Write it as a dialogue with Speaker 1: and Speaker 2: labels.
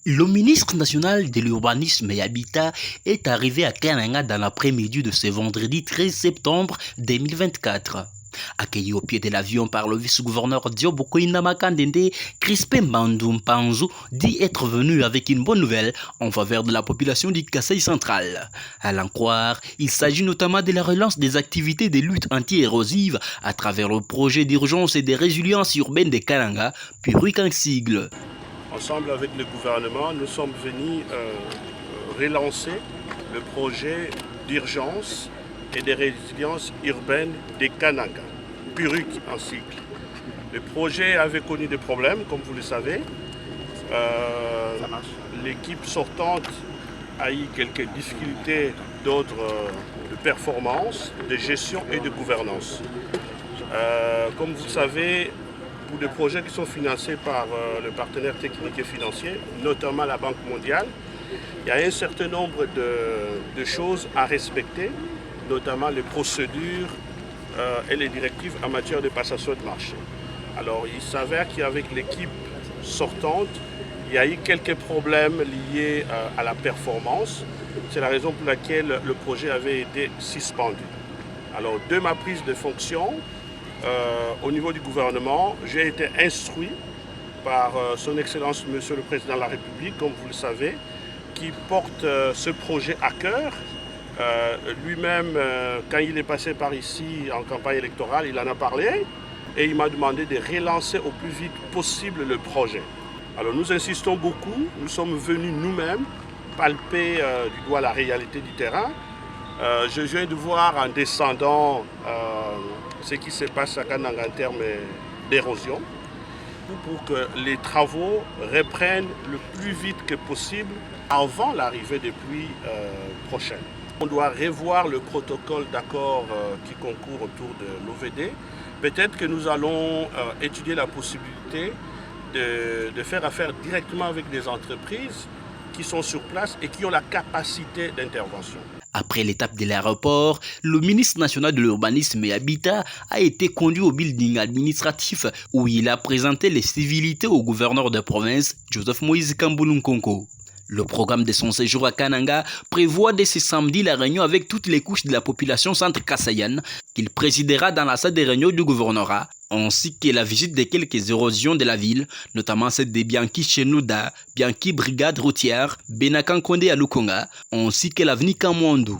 Speaker 1: Le ministre national de l'Urbanisme et Habitat est arrivé à Kananga dans l'après-midi de ce vendredi 13 septembre 2024. Accueilli au pied de l'avion par le vice-gouverneur Diobo Koina Makandende, Crispin Bandou Mpanzu dit être venu avec une bonne nouvelle en faveur de la population du Kasaï central. À l'en croire, il s'agit notamment de la relance des activités de lutte anti-érosive à travers le projet d'urgence et de résilience urbaine de Kananga, puis en sigle.
Speaker 2: Ensemble avec le gouvernement, nous sommes venus relancer le projet d'urgence et de résilience urbaine de Kananga, PURUC en cycle. Le projet avait connu des problèmes, comme vous le savez. L'équipe sortante a eu quelques difficultés d'ordre de performance, de gestion et de gouvernance. Comme vous le savez, pour des projets qui sont financés par le partenaire technique et financier, notamment la Banque mondiale, il y a un certain nombre de choses à respecter, notamment les procédures et les directives en matière de passation de marché. Alors il s'avère qu'avec l'équipe sortante, il y a eu quelques problèmes liés à la performance. C'est la raison pour laquelle le projet avait été suspendu. Alors de ma prise de fonction, au niveau du gouvernement, j'ai été instruit par son Excellence Monsieur le Président de la République, comme vous le savez, qui porte ce projet à cœur. Lui-même, quand il est passé par ici en campagne électorale, il en a parlé et il m'a demandé de relancer au plus vite possible le projet. Alors nous insistons beaucoup, nous sommes venus nous-mêmes palper du doigt la réalité du terrain. Je viens de voir en descendant ce qui se passe à Kananga en termes d'érosion pour que les travaux reprennent le plus vite que possible avant l'arrivée des pluies prochaines. On doit revoir le protocole d'accord qui concourt autour de l'OVD. Peut-être que nous allons étudier la possibilité de faire affaire directement avec des entreprises qui sont sur place et qui ont la capacité d'intervention.
Speaker 1: Après l'étape de l'aéroport, le ministre national de l'Urbanisme et Habitat a été conduit au building administratif où il a présenté les civilités au gouverneur de province, Joseph Moïse Kambulu Nkonko. Le programme de son séjour à Kananga prévoit dès ce samedi la réunion avec toutes les couches de la population centre-kassaïenne qu'il présidera dans la salle de réunion du gouvernorat, ainsi que la visite de quelques érosions de la ville, notamment celle de Bianchi Chenouda, Bianchi Brigade Routière, Benakan Kondé à Lukonga, ainsi que l'avenue Kamwandou.